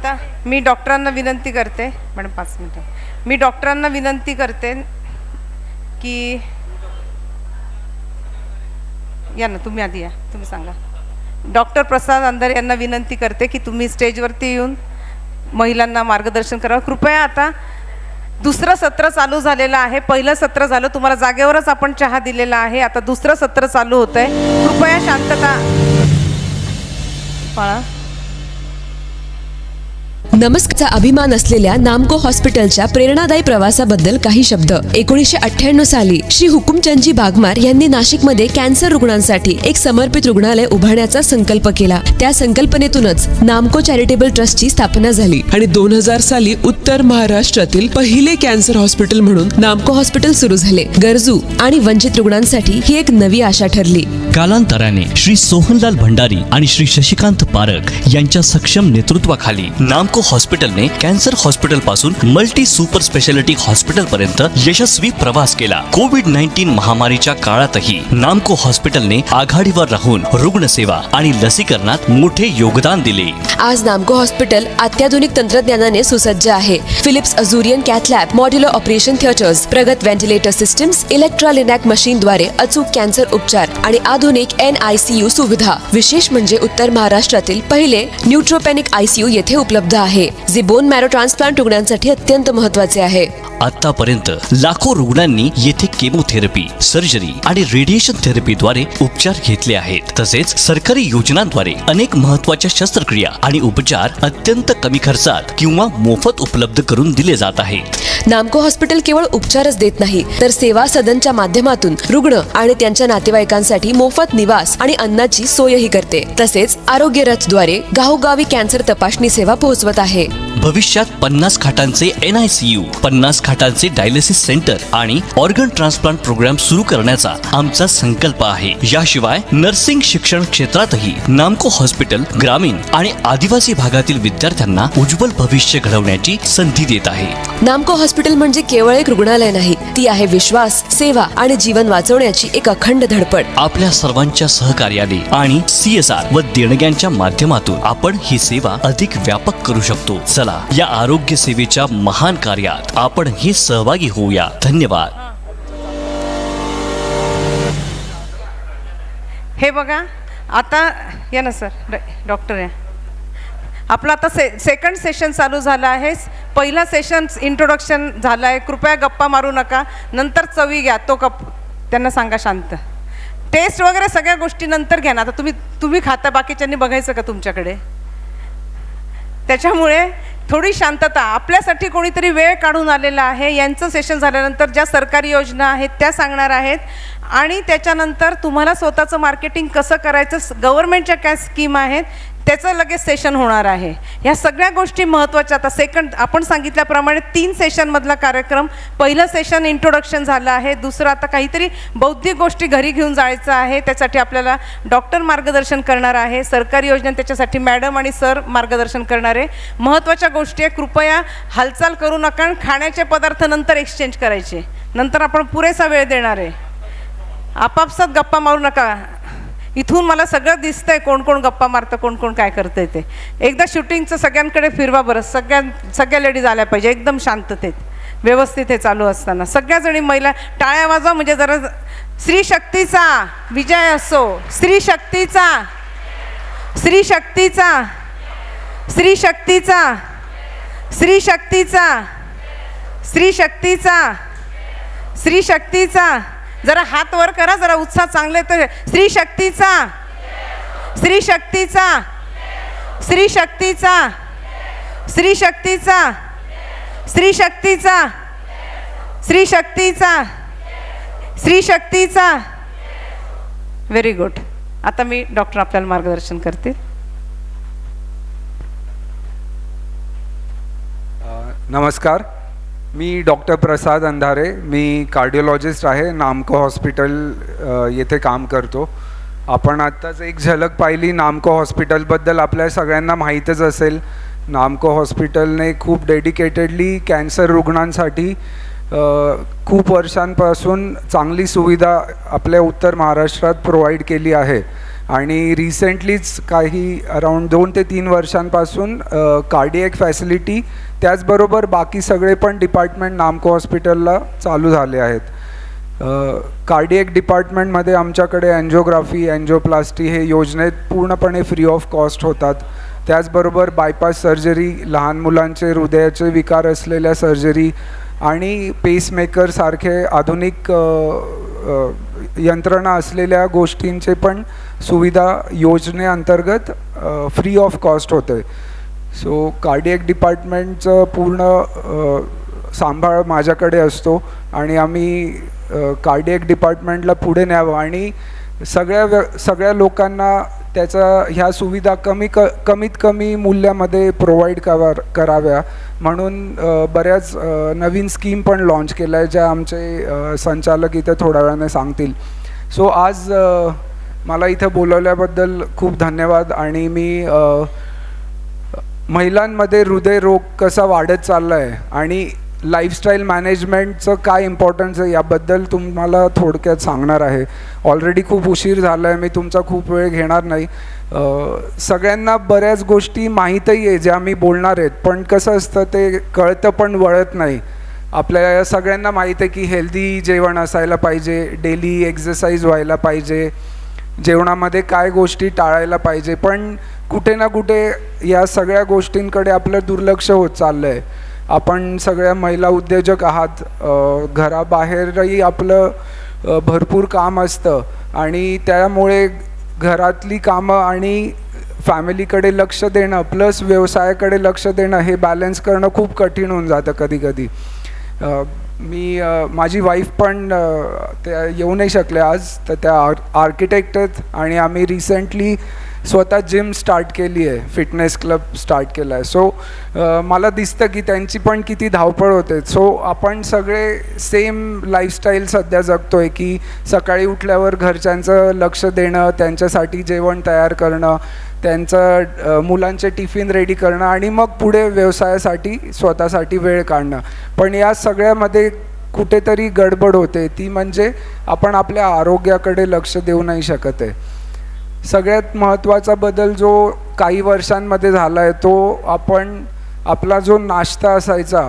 आता मी डॉक्टरांना विनंती करते, मॅडम 5 मिनटं, मी डॉक्टरांना विनंती करते की या ना, तुम्ही आधी या, तुम्ही सांगा. डॉक्टर प्रसाद अंधारे यांना विनंती करते की तुम्ही स्टेजवरती येऊन महिलांना मार्गदर्शन करावं कृपया. आता दुसरं सत्र चालू झालेलं आहे. पहिलं सत्र झालं, तुम्हाला जागेवरच आपण चहा दिलेला आहे. आता दुसरं सत्र चालू होतं आहे. कृपया शांतता पाळा. नमस्कारचा अभिमान असलेल्या नामको हॉस्पिटलच्या प्रेरणादायी प्रवासाबद्दल काही शब्द. 1998 साली श्री हुकुमचंदजी भागमार यांनी नाशिकमध्ये कॅन्सर रुग्णांसाठी एक समर्पित रुग्णालय उभारण्याचा संकल्प केला. त्या संकल्पनेतूनच नामको चॅरिटेबल ट्रस्टची स्थापना झाली आणि 2000 साली उत्तर महाराष्ट्रातील पहिले कॅन्सर हॉस्पिटल म्हणून नामको हॉस्पिटल सुरू झाले. गरजू आणि वंचित रुग्णांसाठी ही एक नवी आशा ठरली. कालांतराने श्री सोहनलाल भंडारी आणि श्री शशिकांत पारख यांच्या सक्षम नेतृत्वाखाली नामको हॉस्पिटलने कॅन्सर हॉस्पिटल पासून मल्टी सुपर स्पेशालिटी हॉस्पिटल पर्यंत यशस्वी प्रवास केला. कोविड-19 महामारीच्या काळातही नामको हॉस्पिटलने आघाडीवर राहून रुग्णसेवा आणि लसीकरणात मोठे योगदान दिले. आज नामको हॉस्पिटल अत्याधुनिक तंत्रज्ञानाने सुसज्ज आहे. Philips Azurion cath lab, modular operation theatres, प्रगत व्हेंटिलेटर सिस्टम्स, इलेक्ट्रॉलिनॅक मशीनद्वारे अचूक कॅन्सर उपचार आणि आधुनिक NICU सुविधा. विशेष म्हणजे उत्तर महाराष्ट्रातील पहिले न्यूट्रोपॅनिक ICU येथे उपलब्ध आहे, जे बोन मॅरो ट्रान्सप्लांट रुग्णांसाठी अत्यंत महत्त्वाचे आहे. आतापर्यंत लाखो रुग्णांनी येथे केमोथेरपी, सर्जरी आणि रेडिएशन थेरपीद्वारे उपचार घेतले आहेत. तसेच सरकारी योजनांद्वारे अनेक महत्त्वाच्या शस्त्रक्रिया आणि उपचार अत्यंत कमी खर्चात किंवा मोफत उपलब्ध करून दिले जात आहेत. नामको हॉस्पिटल केवळ उपचारच देत नाही, तर सेवा सदनच्या माध्यमातून रुग्ण आणि त्यांच्या नातेवाईकांसाठी मोफत निवास आणि अन्नाची सोयही करते. तसेच आरोग्य रथद्वारे गावोगावी कॅन्सर तपासणी सेवा पोहोचवत आहे. भविष्यात 50 खाटांचे NICU, 50 खाटांचे डायलिसिस सेंटर आणि ऑर्गन ट्रान्सप्लांट प्रोग्राम सुरू करण्याचा आमचा संकल्प आहे. याशिवाय नर्सिंग शिक्षण क्षेत्रातही नामको हॉस्पिटल ग्रामीण आणि आदिवासी भागातील विद्यार्थ्यांना उज्ज्वल भविष्य घडवण्याची संधी देत आहे. नामको हॉस्पिटल म्हणजे केवळ एक रुग्णालय नाही, ती आहे विश्वास, सेवा आणि जीवन वाचवण्याची एक अखंड धडपड. आपल्या सर्वांच्या सहकार्याने आणि CSR व देणग्यांच्या माध्यमातून आपण ही सेवा अधिक व्यापक करू शकतो. चला, या आरोग्य सेवेच्या महान कार्यात आपण ही सहभागी होऊया. धन्यवाद. हे बघा, आता या ना सर, डॉक्टर या. आपलं आता सेकंड सेशन चालू झालं आहे. पहिला सेशन इंट्रोडक्शन झालं आहे. कृपया गप्पा मारू नका, नंतर चवी घ्या. तो त्यांना सांगा शांत. टेस्ट वगैरे सगळ्या गोष्टी नंतर घ्या ना. आता तुम्ही खाता, बाकीच्यांनी बघायचं का तुमच्याकडे? त्याच्यामुळे थोडी शांतता. आपल्यासाठी कोणीतरी वेळ काढून आलेला आहे. यांचं सेशन झाल्यानंतर ज्या सरकारी योजना आहेत त्या सांगणार आहेत आणि त्याच्यानंतर तुम्हाला स्वतःचं मार्केटिंग कसं करायचं, गव्हर्नमेंटच्या काय स्कीम आहेत त्याचं लगेच सेशन होणार आहे. ह्या सगळ्या गोष्टी महत्त्वाच्या. आता सेकंड आपण सांगितल्याप्रमाणे 3 सेशनमधला कार्यक्रम. पहिलं सेशन इंट्रोडक्शन झालं आहे. दुसरं आता काहीतरी बौद्धिक गोष्टी घरी घेऊन जायचं आहे. त्यासाठी आपल्याला डॉक्टर मार्गदर्शन करणार आहे. सरकारी योजना त्याच्यासाठी मॅडम आणि सर मार्गदर्शन करणारे. महत्त्वाच्या गोष्टी आहे, कृपया हालचाल करू नका. खाण्याचे पदार्थ नंतर एक्सचेंज करायचे, नंतर आपण पुरेसा वेळ देणार आहे. आपापसात गप्पा मारू नका. इथून मला सगळं दिसतंय, कोण कोण गप्पा मारतं, कोण कोण काय करतंय ते. एकदा शूटिंगचं सगळ्यांकडे फिरवा बरं. सगळ्या लेडीज आल्या पाहिजे एकदम शांततेत, व्यवस्थित हे चालू असताना. सगळ्याजणी महिला टाळ्या वाजवा, म्हणजे जरा स्त्री शक्तीचा विजय असो. स्त्री शक्तीचा, स्त्री शक्तीचा, स्त्री शक्तीचा, स्त्री शक्तीचा, स्त्री शक्तीचा, स्त्री शक्तीचा. जरा हात वर करा, जरा उत्साह चांगले. तर स्त्री शक्तीचा, स्त्री शक्तीचा, स्त्री शक्तीचा, स्त्री शक्तीचा, स्त्री शक्तीचा, स्त्री शक्तीचा, स्त्री शक्तीचा. Very good. आता मी डॉक्टर आपल्याला मार्गदर्शन करते. नमस्कार, मी डॉक्टर प्रसाद अंधारे. मी कार्डिओलॉजिस्ट आहे. नामको हॉस्पिटल येथे काम करतो. आपण आत्ताच एक झलक पाहिली नामको हॉस्पिटलबद्दल. आपल्या सगळ्यांना माहीतच असेल, नामको हॉस्पिटलने खूप डेडिकेटेडली कॅन्सर रुग्णांसाठी खूप वर्षांपासून चांगली सुविधा आपल्या उत्तर महाराष्ट्रात प्रोव्हाइड केली आहे. आणि रिसेंटलीच काही अराऊंड 2 ते 3 वर्षांपासून कार्डियक फॅसिलिटी त्याचबरोबर बाकी सगळे पण डिपार्टमेंट नामको हॉस्पिटलला चालू झाले आहेत. कार्डियक डिपार्टमेंटमध्ये आमच्याकडे अँजिओग्राफी अँजिओप्लास्टी हे योजनेत पूर्णपणे फ्री ऑफ कॉस्ट होतात. त्याचबरोबर बायपास सर्जरी, लहान मुलांचे हृदयाचे विकार असलेल्या सर्जरी आणि पेसमेकरसारखे आधुनिक यंत्रणा असलेल्या गोष्टींचे पण सुविधा योजनेअंतर्गत फ्री ऑफ कॉस्ट होते. सो कार्डियक डिपार्टमेंटचं पूर्ण सांभाळ माझ्याकडे असतो आणि आम्ही कार्डियक डिपार्टमेंटला पुढे न्यावं आणि सगळ्या लोकांना त्याचा ह्या सुविधा कमीत कमी मूल्यामध्ये प्रोव्हाइड कराव्या म्हणून बऱ्याच नवीन स्कीम पण लॉन्च केल्या आहे ज्या आमचे संचालक इथे थोड्या वेळाने सांगतील. सो आज मला इथं बोलवल्याबद्दल खूप धन्यवाद. आणि मी महिलांमध्ये हृदयरोग कसा वाढत चालला आहे आणि लाईफस्टाईल मॅनेजमेंटचं काय इम्पॉर्टन्स आहे याबद्दल तुम्हाला थोडक्यात सांगणार आहे. ऑलरेडी खूप उशीर झाला आहे, मी तुमचा खूप वेळ घेणार नाही. सगळ्यांना बऱ्याच गोष्टी माहीतही आहे ज्या मी बोलणार आहेत, पण कसं असतं ते कळतं पण वळत नाही. आपल्या सगळ्यांना माहीत आहे की हेल्दी जेवण असायला पाहिजे, डेली एक्सरसाइज व्हायला पाहिजे, जेवणामध्ये काय गोष्टी टाळायला पाहिजे, पण कुठे ना कुठे या सगळ्या गोष्टींकडे आपलं दुर्लक्ष होत चाललं आहे. आपण सगळ्या महिला उद्योजक आहात, घराबाहेरही आपलं भरपूर काम असतं आणि त्यामुळे घरातली कामं आणि फॅमिलीकडे लक्ष देणं प्लस व्यवसायाकडे लक्ष देणं हे बॅलन्स करणं खूप कठीण होऊन जातं कधी कधी. माझी वाईफ पण त्या येऊ नाही शकल्या आज, तर त्या आर्किटेक्ट आहेत आणि आम्ही रिसेंटली स्वतः जिम स्टार्ट केली आहे, फिटनेस क्लब स्टार्ट केला आहे. सो मला दिसतं की त्यांची पण किती धावपळ होते. सो आपण सगळे सेम लाईफस्टाईल सध्या जगतो आहे की सकाळी उठल्यावर घरच्यांचं लक्ष देणं, त्यांच्यासाठी जेवण तयार करणं, त्यांचं मुलांचे टिफिन रेडी करणं आणि मग पुढे व्यवसायासाठी स्वतःसाठी वेळ काढणं. पण या सगळ्यामध्ये कुठेतरी गडबड होते, ती म्हणजे आपण आपल्या आरोग्याकडे लक्ष देऊ नाही शकत आहे. सगळ्यात महत्त्वाचा बदल जो काही वर्षांमध्ये झाला आहे तो आपला जो नाश्ता असायचा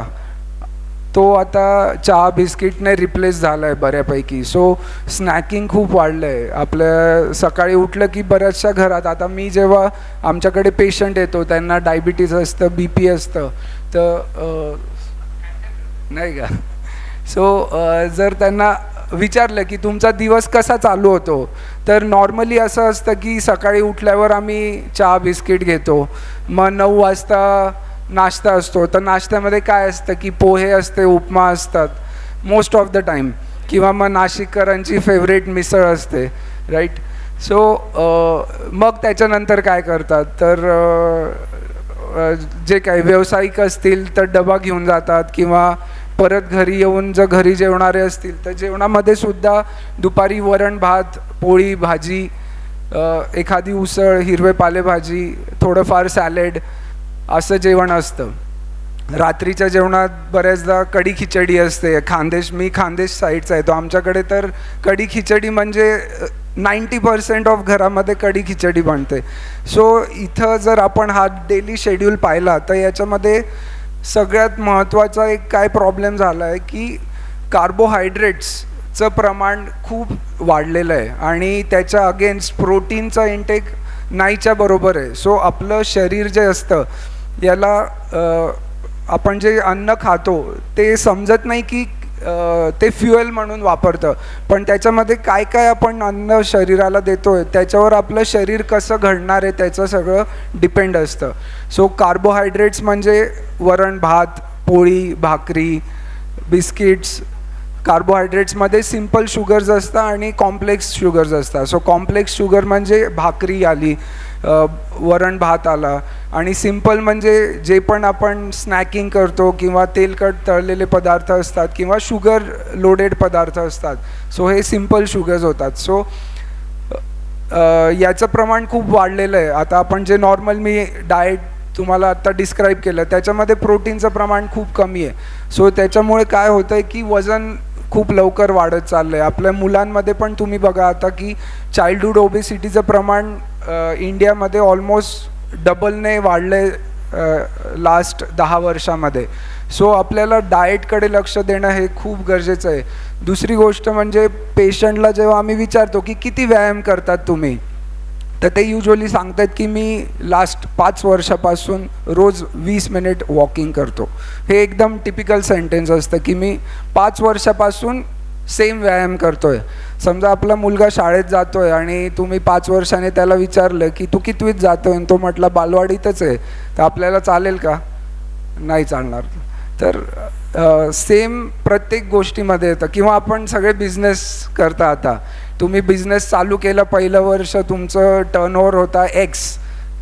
तो आता चहा बिस्किटने रिप्लेस झाला आहे बऱ्यापैकी. सो स्नॅकिंग खूप वाढलं आहे. आपल्या सकाळी उठलं की बऱ्याचशा घरात, आता मी जेव्हा आमच्याकडे पेशंट येतो त्यांना डायबिटीज असतं, BP असतं, तर नाही का, सो जर त्यांना विचारलं की तुमचा दिवस कसा चालू होतो तर नॉर्मली असं असतं की सकाळी उठल्यावर आम्ही चहा बिस्किट घेतो, मग 9 वाजता नाश्ता असतो, तर नाश्त्यामध्ये काय असतं की पोहे असते, उपमा असतात मोस्ट ऑफ द टाईम, किंवा मग नाशिककरांची फेवरेट मिसळ असते, राईट. सो मग त्याच्यानंतर काय करतात तर जे काही व्यावसायिक असतील तर डबा घेऊन जातात किंवा परत घरी येऊन जर घरी जेवणारे असतील तर जेवणामध्ये सुद्धा दुपारी वरण भात, पोळी भाजी, एखादी उसळ, हिरवे पालेभाजी, थोडंफार सॅलेड असं जेवण असतं. रात्रीच्या जेवणात बऱ्याचदा कढी खिचडी असते. मी खानदेश साईडचा आहे, तो आमच्याकडे तर कढी खिचडी म्हणजे 90% ऑफ घरामध्ये कढी खिचडी बनते. सो इथं जर आपण हा डेली शेड्यूल पाहिला तर याच्यामध्ये सगळ्यात महत्त्वाचा एक काय प्रॉब्लेम झाला आहे की कार्बोहायड्रेट्सचं प्रमाण खूप वाढलेलं आहे आणि त्याच्या अगेन्स्ट प्रोटीनचा इंटेक नाहीच्या बरोबर आहे. सो आपलं शरीर जे असतं याला आपण जे अन्न खातो ते समजत नाही की ते फ्युएल म्हणून वापरतं, पण त्याच्यामध्ये काय काय आपण अन्न शरीराला देतो आहे त्याच्यावर आपलं शरीर कसं घडणार आहे त्याचं सगळं डिपेंड असतं. सो कार्बोहायड्रेट्स म्हणजे वरण भात, पोळी भाकरी, बिस्किट्स. कार्बोहायड्रेट्समध्ये सिम्पल शुगर्स असतात आणि कॉम्प्लेक्स शुगर्स असतात. सो कॉम्प्लेक्स शुगर म्हणजे भाकरी आली, वरण भात आला, आणि सिम्पल म्हणजे जे पण आपण स्नॅकिंग करतो किंवा तेलकट तळलेले पदार्थ असतात किंवा शुगर लोडेड पदार्थ असतात. सो हे सिम्पल शुगर्स होतात. सो याचं प्रमाण खूप वाढलेलं आहे. आता आपण जे नॉर्मल मी डाएट तुम्हाला आत्ता डिस्क्राईब केलं त्याच्यामध्ये प्रोटीनचं प्रमाण खूप कमी आहे. सो त्याच्यामुळे काय होतं आहे की वजन खूप लवकर वाढत चाललं आहे. आपल्या मुलांमध्ये पण तुम्ही बघा आता की चाइल्डहूड ओबेसिटीचं प्रमाण इंडियामध्ये ऑलमोस्ट डबलने वाढलं आहे लास्ट 10 वर्षामध्ये. सो आपल्याला डाएटकडे लक्ष देणं हे खूप गरजेचं आहे. दुसरी गोष्ट म्हणजे पेशंटला जेव्हा आम्ही विचारतो की किती व्यायाम करतात तुम्ही, तर ते युजली सांगतात की मी लास्ट 5 वर्षापासून रोज 20 मिनिट वॉकिंग करतो. हे एकदम टिपिकल सेंटेन्स असतं की मी 5 वर्षापासून सेम व्यायाम करतो आहे. समजा आपला मुलगा शाळेत जातो आहे आणि तुम्ही 5 वर्षाने त्याला विचारलं की तू कितवीत जातो आहे, तो म्हटला बालवाडीतच आहे, तर आपल्याला चालेल का? नाही चालणार. तर सेम प्रत्येक गोष्टीमध्ये येतं. किंवा आपण सगळे बिझनेस करता. आता तुम्ही बिझनेस चालू केलं, पहिलं वर्ष तुमचं टर्नओव्हर होता X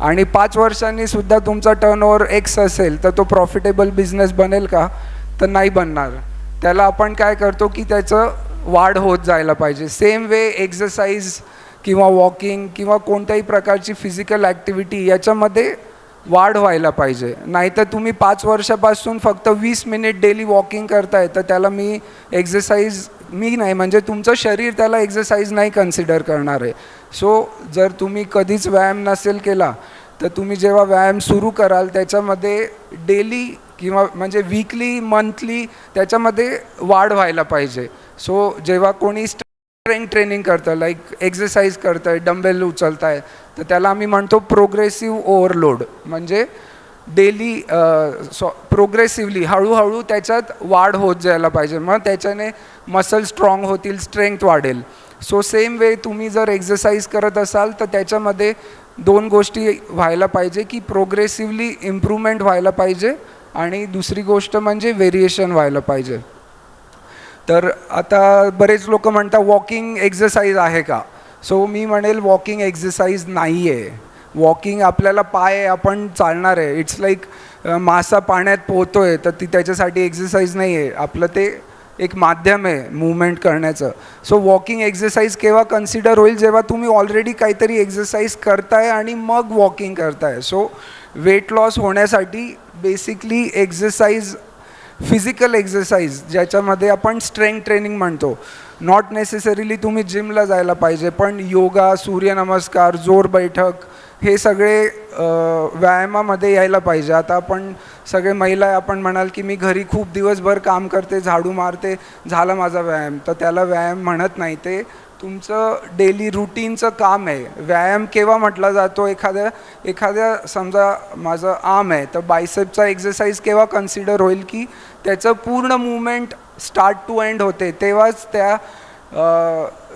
आणि 5 वर्षांनी सुद्धा तुमचा टर्नओव्हर X असेल तर तो प्रॉफिटेबल बिझनेस बनेल का? तर नाही बनणार. त्याला आपण काय करतो की त्याचं वाढ होत जायला पाहिजे. सेम वे एक्सरसाइज किंवा वॉकिंग किंवा कोणत्याही प्रकारची फिजिकल ॲक्टिव्हिटी याच्यामध्ये वाढ व्हायला पाहिजे. नाहीतर तुम्ही 5 वर्षापासून फक्त 20 मिनिट डेली वॉकिंग करताय तर त्याला मी नाही म्हणजे तुमचं शरीर त्याला एक्सरसाइज नाही कन्सिडर करणार आहे. सो जर तुम्ही कधीच व्यायाम नसेल केला तर तुम्ही जेव्हा व्यायाम सुरू कराल त्याच्यामध्ये डेली किंवा म्हणजे वीकली मंथली त्याच्यामध्ये वाढ व्हायला पाहिजे. सो जेव्हा कोणी स्ट्रेंथ ट्रेनिंग करतं, लाईक एक्सरसाइज करतं आहे, डंबेल उचलत आहे, तर त्याला आम्ही म्हणतो प्रोग्रेसिव्ह ओव्हरलोड. म्हणजे डेली प्रोग्रेसिव्हली हळूहळू त्याच्यात वाढ होत जायला पाहिजे. मग त्याच्याने मसल स्ट्रॉंग होतील, स्ट्रेंथ वाढेल. सो सेम वे तुम्ही जर एक्सरसाइज करत असाल तर त्याच्यामध्ये 2 गोष्टी व्हायला पाहिजे की प्रोग्रेसिव्हली इम्प्रूव्हमेंट व्हायला पाहिजे आणि दुसरी गोष्ट म्हणजे व्हेरिएशन व्हायला पाहिजे. तर आता बरेच लोक म्हणतात वॉकिंग एक्सरसाइज आहे का? सो मी म्हणेल वॉकिंग एक्सरसाइज नाही आहे. वॉकिंग आपल्याला पाय आपण चालणार आहे. इट्स लाईक मासा पाण्यात पोहतो आहे तर ती त्याच्यासाठी एक्सरसाइज नाही आहे. आपलं ते एक माध्यम आहे मूवमेंट करण्याचं. सो वॉकिंग एक्सरसाइज केव्हा कन्सिडर होईल? जेव्हा तुम्ही ऑलरेडी काहीतरी एक्सरसाइज करताय आणि मग वॉकिंग करताय. सो वेट लॉस होण्यासाठी बेसिकली एक्सरसाइज, फिजिकल एक्सरसाइज ज्याच्यामध्ये आपण स्ट्रेंथ ट्रेनिंग म्हणतो, नॉट नेसेसरीली तुम्ही जिमला जायला पाहिजे, पण योगा, सूर्यनमस्कार, जोर बैठक हे सगळे व्यायामामध्ये यायला पाहिजे. आता आपण सगळे महिला आपण म्हणाल की मी घरी खूप दिवसभर काम करते, झाडू मारते, झाला माझा व्यायाम, तर त्याला व्यायाम म्हणत नाही. ते तुमचं डेली रुटीनचं काम आहे. व्यायाम केव्हा म्हटला जातो? एखाद्या समजा माझं आर्म आहे तर बायसेपचा एक्सरसाइज केव्हा कन्सिडर होईल की त्याचं पूर्ण मूवमेंट स्टार्ट टू एंड होते, तेव्हाच त्या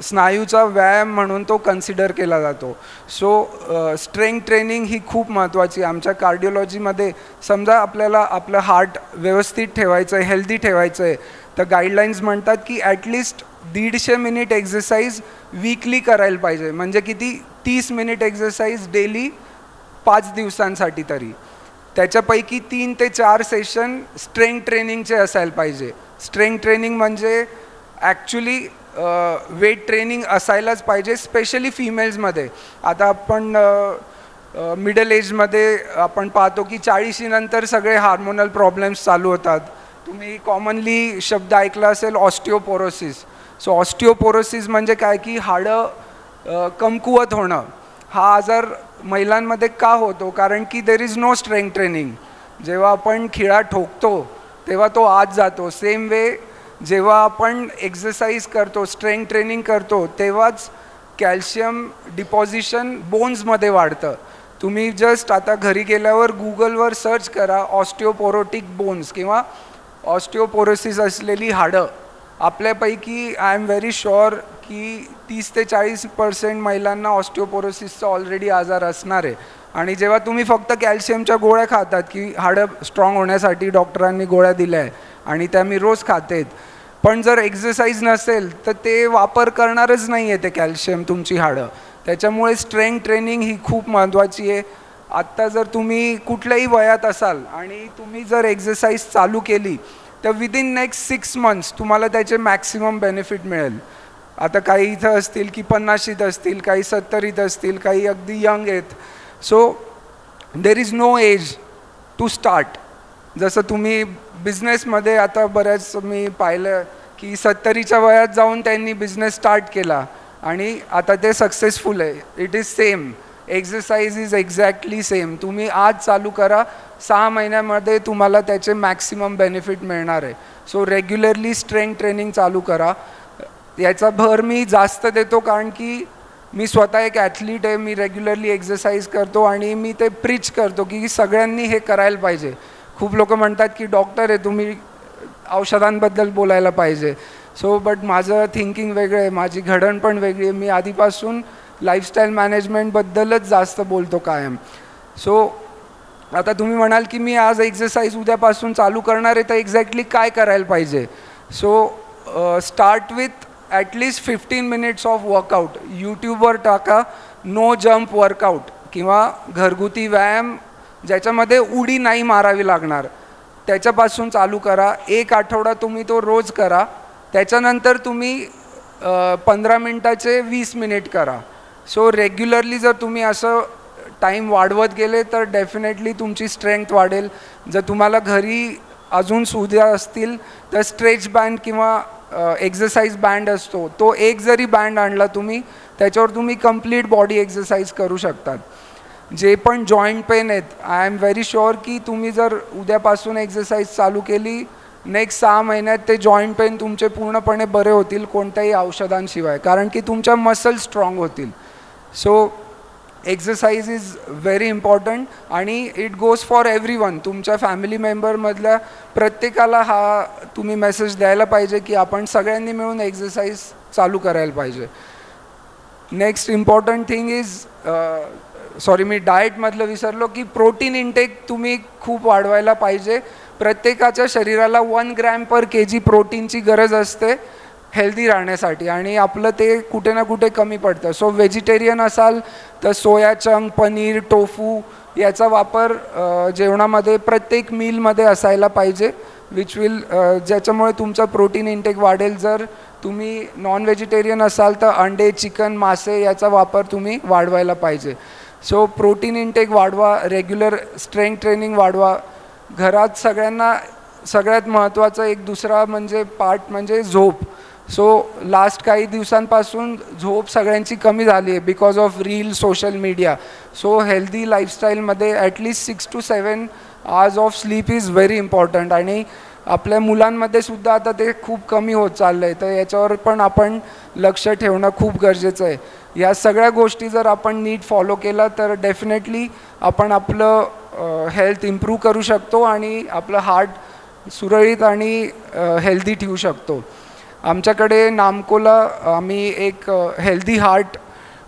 स्नायूचा व्यायाम म्हणून तो कन्सिडर केला जातो. सो स्ट्रेंथ ट्रेनिंग ही खूप महत्त्वाची. आमच्या कार्डिओलॉजीमध्ये समजा आपल्याला आपलं हार्ट व्यवस्थित ठेवायचं आहे, हेल्दी ठेवायचं आहे, तर गाईडलाईन्स म्हणतात की ॲटलिस्ट 150 मिनिट एक्सरसाइज वीकली करायला पाहिजे. म्हणजे किती? 30 मिनिट एक्सरसाइज डेली 5 दिवसांसाठी तरी. त्याच्यापैकी 3 ते 4 सेशन स्ट्रेंथ ट्रेनिंगचे असायला पाहिजे. स्ट्रेंथ ट्रेनिंग म्हणजे ॲक्च्युली वेट ट्रेनिंग असायलाच पाहिजे, स्पेशली फिमेल्समध्ये. आता आपण मिडल एजमध्ये आपण पाहतो की 40 नंतर सगळे हार्मोनल प्रॉब्लेम्स चालू होतात. तुम्ही कॉमनली शब्द ऐकला असेल ऑस्टिओपोरोसिस. सो ऑस्टिओपोरोसिस म्हणजे काय की हाडं कमकुवत होणं. हा आजार महिलांमध्ये का होतो? कारण की there is no strength training. जेव्हा आपण खिळा ठोकतो तेव्हा तो आत जातो. सेम वे जेव्हा आपण एक्सरसाइज करतो, स्ट्रेंथ ट्रेनिंग करतो, तेव्हाच कॅल्शियम डिपॉझिशन बोन्समध्ये वाढतं. तुम्ही जस्ट आता घरी गेल्यावर गुगलवर सर्च करा ऑस्टिओपोरोटिक बोन्स किंवा ऑस्टिओपोरोसिस असलेली हाडं. आपल्यापैकी आय एम व्हेरी शुअर की 30 ते 40% महिलांना ऑस्टिओपोरोसिसचा ऑलरेडी आजार असणार आहे. आणि जेव्हा तुम्ही फक्त कॅल्शियमच्या गोळ्या खातात की हाडं स्ट्रॉंग होण्यासाठी डॉक्टरांनी गोळ्या दिल्या आहे आणि त्या मी रोज खातेत, पण जर एक्सरसाइज नसेल तर ते वापर करणारच नाही आहे ते कॅल्शियम तुमची हाडं. त्याच्यामुळे स्ट्रेंथ ट्रेनिंग ही खूप महत्त्वाची आहे. आत्ता जर तुम्ही कुठल्याही वयात असाल आणि तुम्ही जर एक्सरसाइज चालू केली तर विदिन नेक्स्ट 6 मंथ्स तुम्हाला त्याचे मॅक्सिमम बेनिफिट मिळेल. आता काही इथं असतील की 50शीत असतील, काही 70ीत असतील, काही अगदी यंग आहेत. So there is no age to start. जसं तुम्ही बिझनेसमध्ये आता बऱ्याच मी पाहिलं की 70च्या वयात जाऊन त्यांनी बिझनेस स्टार्ट केला आणि आता ते सक्सेसफुल आहे. It is same. Exercise is exactly same. तुम्ही आज चालू करा, 6 महिन्यामध्ये तुम्हाला त्याचे मॅक्सिमम बेनिफिट मिळणार आहे. सो रेग्युलरली स्ट्रेंथ ट्रेनिंग चालू करा. याचा भर मी जास्त देतो कारण की मी स्वतः एक ॲथलीट आहे. मी रेग्युलरली एक्झरसाइज करतो आणि मी ते प्रीच करतो की सगळ्यांनी हे करायला पाहिजे. खूप लोक म्हणतात की डॉक्टर आहे तुम्ही औषधांबद्दल बोलायला पाहिजे. सो बट माझं थिंकिंग वेगळं आहे, माझी घडण पण वेगळी आहे. मी आधीपासून लाईफस्टाईल मॅनेजमेंटबद्दलच जास्त बोलतो कायम. सो आता तुम्ही म्हणाल की मी आज एक्झरसाइज उद्यापासून चालू करणार आहे, तर एक्झॅक्टली काय करायला पाहिजे. So start with at least 15 minutes of workout. यूट्यूबवर टाका नो जम्प वर्कआउट किंवा घरगुती व्यायाम ज्याच्यामध्ये उडी नाही मारावी लागणार, त्याच्यापासून चालू करा. 1 आठवडा तुम्ही तो रोज करा. त्याच्यानंतर तुम्ही 15 मिनटाचे 20 मिनिट करा. सो रेग्युलरली जर तुम्ही असं टाईम वाढवत गेले तर डेफिनेटली तुमची स्ट्रेंथ वाढेल. जर तुम्हाला घरी अजून सुविधा असतील तर स्ट्रेच बँड किंवा एक्झरसाइज बँड असतो, तो एक जरी बँड आणला तुम्ही, त्याच्यावर तुम्ही कंप्लीट बॉडी एक्झरसाइज करू शकतात. जे पण जॉईंट पेन आहेत, आय एम व्हेरी शुअर की तुम्ही जर उद्यापासून एक्झरसाइज चालू केली, नेक्स्ट 6 महिन्यात ते जॉईंट पेन तुमचे पूर्णपणे बरे होतील कोणत्याही औषधांशिवाय, कारण की तुमच्या मसल स्ट्रॉंग होतील. So exercise is very important आणि इट गोज फॉर एव्हरीवन. तुमच्या फॅमिली मेंबरमधल्या प्रत्येकाला हा तुम्ही मेसेज द्यायला पाहिजे की आपण सगळ्यांनी मिळून एक्झरसाइज चालू करायला पाहिजे. Next important thing is sorry मी डाएटमधलं विसरलो की प्रोटीन इंटेक तुम्ही खूप वाढवायला पाहिजे. प्रत्येकाच्या शरीराला 1 ग्रॅम पर kg प्रोटीनची गरज असते हेल्दी राहण्यासाठी आणि आपलं ते कुठे ना कुठे कमी पडतं. सो व्हेजिटेरियन असाल तर सोया चंक, पनीर, टोफू याचा वापर जेवणामध्ये प्रत्येक मीलमध्ये असायला पाहिजे, विच विल ज्याच्यामुळे तुमचं प्रोटीन इंटेक वाढेल. जर तुम्ही नॉन व्हेजिटेरियन असाल तर अंडे, चिकन, मासे याचा वापर तुम्ही वाढवायला पाहिजे. सो प्रोटीन इंटेक वाढवा, रेग्युलर स्ट्रेंथ ट्रेनिंग वाढवा. घरात सगळ्यांना सगळ्यात महत्त्वाचं एक दुसरा म्हणजे पार्ट म्हणजे झोप. सो लास्ट काही दिवसांपासून झोप सगळ्यांची कमी झाली आहे because of reel, social media. So healthy लाईफस्टाईलमध्ये at least 6 to 7 hours of sleep is very important आणि आपल्या मुलांमध्ये सुद्धा आता ते खूप कमी होत चाललं आहे, तर याच्यावर पण आपण लक्ष ठेवणं खूप गरजेचं आहे. या सगळ्या गोष्टी जर आपण नीट फॉलो केला तर डेफिनेटली आपण आपलं हेल्थ इम्प्रूव्ह करू शकतो आणि आपलं हार्ट सुरळीत आणि हेल्दी ठेवू शकतो. आमच्याकडे नामकोला आम्ही एक हेल्दी हार्ट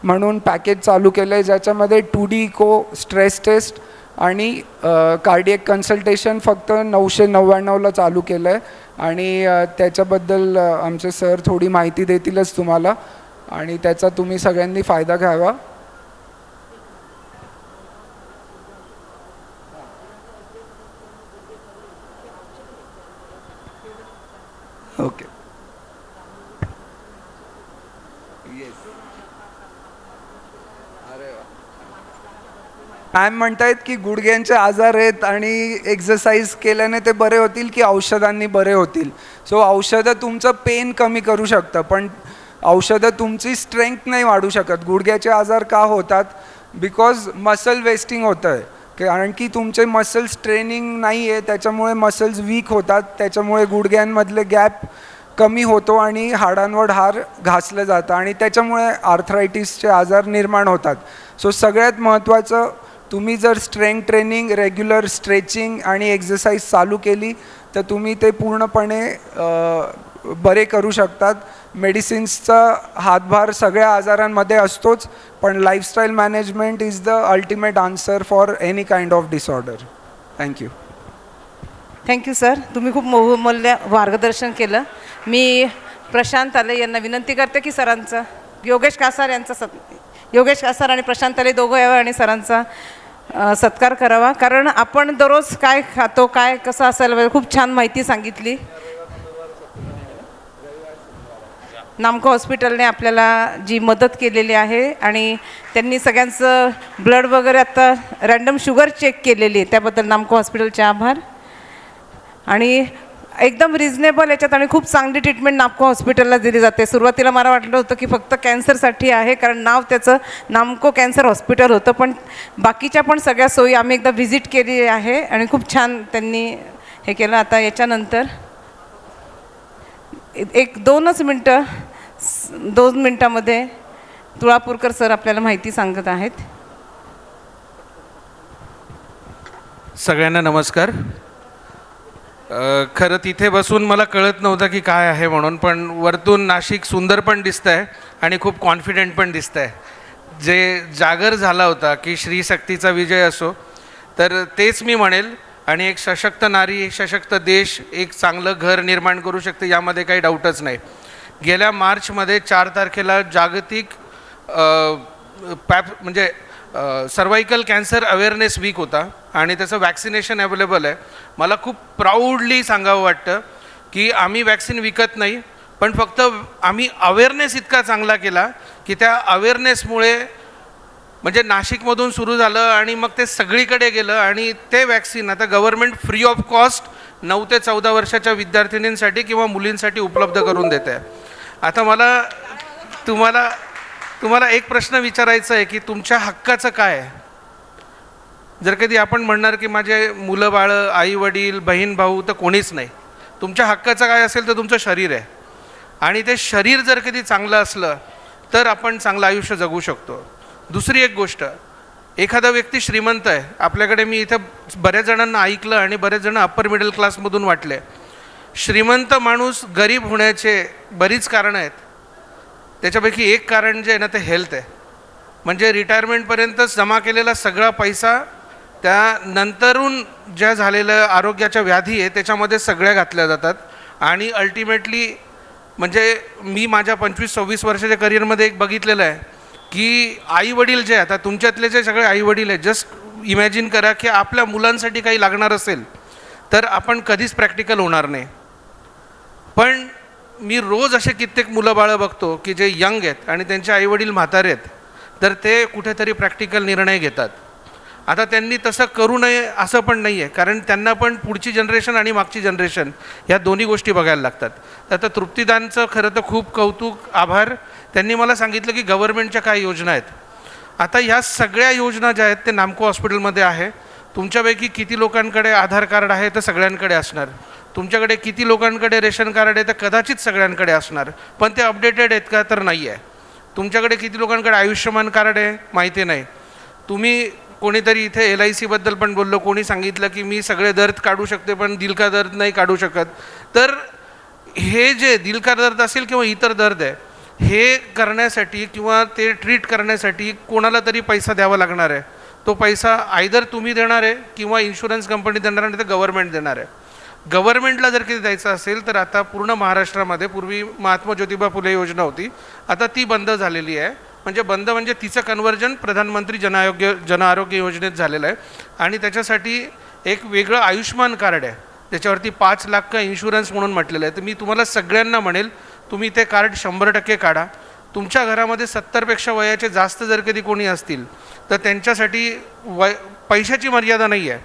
म्हणून पॅकेज चालू केलं आहे, ज्याच्यामध्ये 2D इको, स्ट्रेस टेस्ट आणि कार्डियक कन्सल्टेशन फक्त 999ला चालू केलं आहे आणि त्याच्याबद्दल आमचे सर थोडी माहिती देतीलच तुम्हाला आणि त्याचा तुम्ही सगळ्यांनी फायदा घ्यावा. ओके. मॅम म्हणतायत की गुडघ्यांचे आजार आहेत आणि एक्झरसाइज केल्याने ते बरे होतील की औषधांनी बरे होतील. सो औषधं तुमचं पेन कमी करू शकतं, पण औषधं तुमची स्ट्रेंथ नाही वाढू शकत. गुडघ्याचे आजार का होतात? बिकॉज मसल वेस्टिंग होतं आहे, कारण की तुमचे मसल्स ट्रेनिंग नाही आहे, त्याच्यामुळे मसल्स वीक होतात, त्याच्यामुळे गुडघ्यांमधले गॅप कमी होतो आणि हाडांवर हाड घासलं जातं आणि त्याच्यामुळे आर्थरायटिसचे आजार निर्माण होतात. सो सगळ्यात महत्त्वाचं, तुम्ही जर स्ट्रेंथ ट्रेनिंग, रेग्युलर स्ट्रेचिंग आणि एक्झरसाइज चालू केली तर तुम्ही ते पूर्णपणे बरे करू शकतात. मेडिसिन्सचा हातभार सगळ्या आजारांमध्ये असतोच, पण lifestyle management is the ultimate answer for any kind of disorder. Thank you. Thank you sir, तुम्ही खूप बहुमूल्य मार्गदर्शन केलं. मी प्रशांत आले यांना विनंती करते की सरांचं, योगेश कासार यांचा योगेश कासार आणि प्रशांत आले दोघं यावं आणि सरांचा सत्कार करावा, कारण आपण दररोज काय खातो, काय कसं असायला पाहिजे, खूप छान माहिती सांगितली. नामको हॉस्पिटलने आपल्याला जी मदत केलेली आहे आणि त्यांनी सगळ्यांचं ब्लड वगैरे आता रँडम शुगर चेक केलेली आहे, त्याबद्दल नामको हॉस्पिटलचे आभार. आणि एकदम रिझनेबल याच्यात आणि खूप चांगली ट्रीटमेंट नामको हॉस्पिटलला दिली जाते. सुरुवातीला मला वाटलं होतं की फक्त कॅन्सरसाठी आहे, कारण नाव त्याचं नामको कॅन्सर हॉस्पिटल होतं, पण बाकीच्या पण सगळ्या सोयी आम्ही एकदा व्हिजिट केली आहे आणि खूप छान त्यांनी हे केलं. आता याच्यानंतर 2 मिनटामध्ये तुळापूरकर सर आपल्याला माहिती सांगत आहेत. सगळ्यांना नमस्कार. खरं तिथे बसून मला कळत नव्हतं की काय आहे म्हणून, पण वरतून नाशिक सुंदर पण दिसतं आहे आणि खूप कॉन्फिडेंट पण दिसतं आहे. जे जागर झाला होता की श्री शक्तीचा विजय असो, तर तेच मी म्हणेल. आणि एक सशक्त नारी, एक सशक्त देश, एक चांगलं घर निर्माण करू शकते, यामध्ये काही डाऊटच नाही. गेल्या मार्चमध्ये 4 तारखेला जागतिक म्हणजे सर्वायकल कॅन्सर अवेअरनेस वीक होता आणि त्याचं वॅक्सिनेशन अवेलेबल आहे. मला खूप प्राऊडली सांगावं वाटतं की आम्ही वॅक्सिन विकत नाही, पण फक्त आम्ही अवेअरनेस इतका चांगला केला की त्या अवेअरनेसमुळे म्हणजे नाशिकमधून सुरू झालं आणि मग ते सगळीकडे गेलं आणि ते वॅक्सिन आता गव्हर्नमेंट फ्री ऑफ कॉस्ट 9 ते 14 वर्षाच्या विद्यार्थिनींसाठी किंवा मुलींसाठी उपलब्ध करून देते आहे. आता मला तुम्हाला एक प्रश्न विचारायचा आहे की तुमच्या हक्काचं काय आहे. जर कधी आपण म्हणणार की माझे मुलं बाळं, आई वडील, बहीण भाऊ, तर कोणीच नाही. तुमच्या हक्काचं काय असेल तर तुमचं शरीर आहे. आणि ते शरीर जर कधी चांगलं असलं तर आपण चांगलं आयुष्य जगू शकतो. दुसरी एक गोष्ट, एखादा व्यक्ती श्रीमंत आहे. आपल्याकडे मी इथं बऱ्याच जणांना ऐकलं आणि बरेच जण अप्पर मिडल क्लासमधून वाटले. श्रीमंत माणूस गरीब होण्याचे बरीच कारणं आहेत. त्याच्यापैकी एक कारण जे आहे ना, ते हेल्थ आहे. म्हणजे रिटायरमेंटपर्यंतच जमा केलेला सगळा पैसा त्यानंतरून ज्या झालेल्या आरोग्याच्या व्याधी आहे त्याच्यामध्ये सगळ्या घातल्या जातात. आणि अल्टिमेटली म्हणजे मी माझ्या 25-26 वर्षाच्या करिअरमध्ये एक बघितलेलं आहे की आईवडील जे आता तुमच्यातले जे सगळे आईवडील आहेत, जस्ट इमॅजिन करा की आपल्या मुलांसाठी काही लागणार असेल तर आपण कधीच प्रॅक्टिकल होणार नाही. पण मी रोज असे कित्येक मुलं बाळं बघतो की जे यंग आहेत आणि त्यांचे आईवडील म्हातारे आहेत, तर ते कुठेतरी प्रॅक्टिकल निर्णय घेतात. आता त्यांनी तसं करू नये असं पण नाही आहे, कारण त्यांना पण पुढची जनरेशन आणि मागची जनरेशन ह्या दोन्ही गोष्टी बघायला लागतात. तर आता तृप्तीदानचं खरं तर खूप कौतुक, आभार. त्यांनी मला सांगितलं की गव्हर्नमेंटच्या काय योजना आहेत. आता ह्या सगळ्या योजना ज्या आहेत ते नामको हॉस्पिटलमध्ये आहे. तुमच्यापैकी किती लोकांकडे आधार कार्ड आहे तर सगळ्यांकडे असणार. तुमच्याकडे किती लोकांकडे रेशन कार्ड आहे तर कदाचित सगळ्यांकडे असणार, पण ते अपडेटेड आहेत का तर नाही आहे. तुमच्याकडे किती लोकांकडे आयुष्यमान कार्ड आहे माहिती नाही. तुम्ही कोणीतरी इथे LICबद्दल पण बोललो, कोणी सांगितलं की मी सगळे दर्द काढू शकते पण दिल का दर्द नाही काढू शकत. तर हे जे दिल का दर्द असेल किंवा इतर दर्द आहे, हे करण्यासाठी किंवा ते ट्रीट करण्यासाठी कोणाला तरी पैसा द्यावा लागणार आहे. तो पैसा आयदर तुम्ही देणार आहे किंवा इन्शुरन्स कंपनी देणार आहे, तर गव्हर्नमेंट देणार आहे. गव्हर्नमेंटला जर किती द्यायचं असेल तर आता पूर्ण महाराष्ट्रामध्ये, पूर्वी महात्मा ज्योतिबा फुले योजना होती, आता ती बंद झालेली आहे. म्हणजे तिचं कन्व्हर्जन प्रधानमंत्री जन आरोग्य योजनेत झालेलं आहे. आणि त्याच्यासाठी एक वेगळं आयुष्मान कार्ड आहे, त्याच्यावरती 5 लाख का इन्शुरन्स म्हणून म्हटलेलं आहे. तर मी तुम्हाला सगळ्यांना म्हणेल, तुम्ही ते कार्ड 100% काढा. तुमच्या घरामध्ये 70पेक्षा वयाचे जास्त जर कधी कोणी असतील तर त्यांच्यासाठी पैशाची मर्यादा नाही आहे,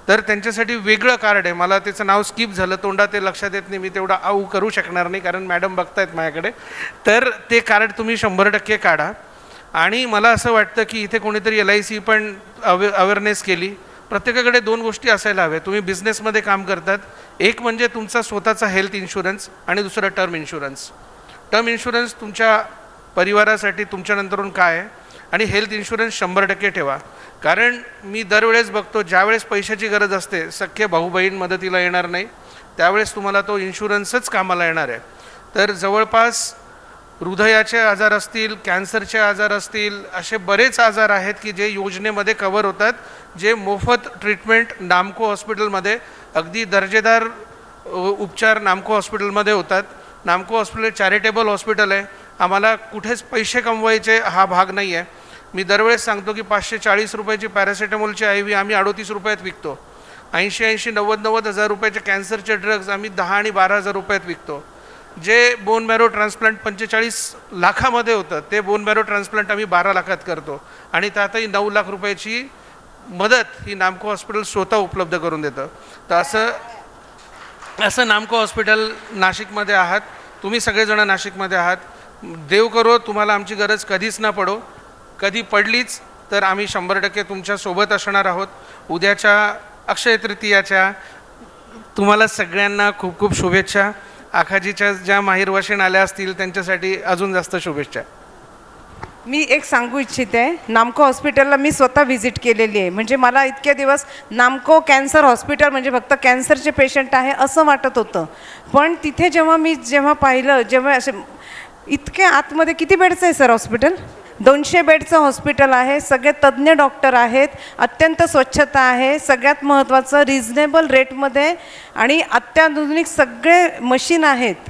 तर त्यांच्यासाठी वेगळं कार्ड आहे. मला त्याचं नाव स्किप झालं, तोंडात ते लक्षात येत नाही, मी तेवढा आऊ करू शकणार नाही कारण मॅडम बघतायत माझ्याकडे. तर ते कार्ड तुम्ही 100% काढा. आणि मला असं वाटतं की इथे कोणीतरी LIC पण अवेअरनेस केली. प्रत्येकाकडे 2 गोष्टी असायला हव्या. तुम्ही बिझनेसमध्ये काम करतात, एक म्हणजे तुमचा स्वतःचा हेल्थ इन्शुरन्स आणि दुसरा टर्म इन्शुरन्स. टर्म इन्शुरन्स तुमच्या परिवारासाठी तुमच्यानंतरून काय आहे, आणि हेल्थ इन्शुरन्स 100% ठेवा. कारण मी दरवेळेस बघतो, ज्यावेळेस पैशाची गरज असते, सख्खे भाऊ बहीण मदतीला येणार नाही, त्यावेळेस तुम्हाला तो इन्शुरन्सच कामाला येणार आहे. तर जवळपास हृदयाचे आजार असतील, कॅन्सरचे आजार असतील, असे बरेच आजार आहेत की जे योजनेमध्ये कव्हर होतात, जे मोफत ट्रीटमेंट नामको हॉस्पिटलमध्ये, अगदी दर्जेदार उपचार नामको हॉस्पिटलमध्ये होतात. नामको हॉस्पिटल चॅरिटेबल हॉस्पिटल आहे. आम्हाला कुठेच पैसे कमवायचे हा भाग नाही आहे. मी दरवेळेस सांगतो की 540 रुपयाची पॅरासिटामॉलची IV आम्ही 38 रुपयात विकतो. 80-90 हजार रुपयाचे कॅन्सरचे ड्रग्ज आम्ही 10 आणि 12 हजार रुपयात विकतो. जे बोन मॅरो ट्रान्सप्लांट 45 लाखामध्ये होतं, ते बोन मॅरो ट्रान्सप्लांट आम्ही 12 लाखात करतो. आणि त्यातही 9 लाख रुपयाची मदत ही नामको हॉस्पिटल स्वतः उपलब्ध करून देतं. तर असं नामको हॉस्पिटल नाशिकमध्ये आहात, तुम्ही सगळेजण नाशिकमध्ये आहात. देव करो तुम्हाला आमची गरज कधीच न पडो. कधी पडलीच तर आम्ही 100% तुमच्या सोबत असणार आहोत. उद्याच्या अक्षय तृतीयाच्या तुम्हाला सगळ्यांना खूप खूप शुभेच्छा. आखाजीच्या ज्या माहीर वशीण आल्या असतील त्यांच्यासाठी अजून जास्त शुभेच्छा. मी एक सांगू इच्छिते, नामको हॉस्पिटलला मी स्वतः व्हिजिट केलेली आहे. म्हणजे मला इतके दिवस नामको कॅन्सर हॉस्पिटल म्हणजे फक्त कॅन्सरचे पेशंट आहे असं वाटत होतं. पण तिथे जेव्हा पाहिलं, जेव्हा असे इतके आतमध्ये, किती बेडचं आहे सर हॉस्पिटल? 200 बेडचं हॉस्पिटल आहे. सगळे तज्ज्ञ डॉक्टर आहेत, अत्यंत स्वच्छता आहे, सगळ्यात महत्त्वाचं रिझनेबल रेटमध्ये आणि अत्याधुनिक सगळे मशीन आहेत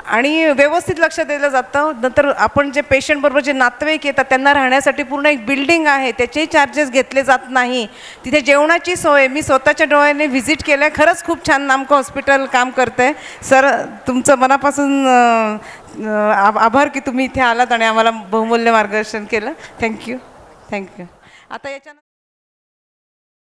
आणि व्यवस्थित लक्ष दिलं जातं. नंतर आपण जे पेशंटबरोबर जे नातेवाईक येतात त्यांना राहण्यासाठी पूर्ण एक बिल्डिंग आहे, त्याचेही चार्जेस घेतले जात नाही. तिथे जेवणाची सोय मी स्वतःच्या डोळ्याने व्हिजिट केलं आहे. खरंच खूप छान नामको हॉस्पिटल काम करतं आहे. सर तुमचं मनापासून आभार की तुम्ही इथे आलात आणि आम्हाला बहुमूल्य मार्गदर्शन केलं. थँक्यू. आता याच्या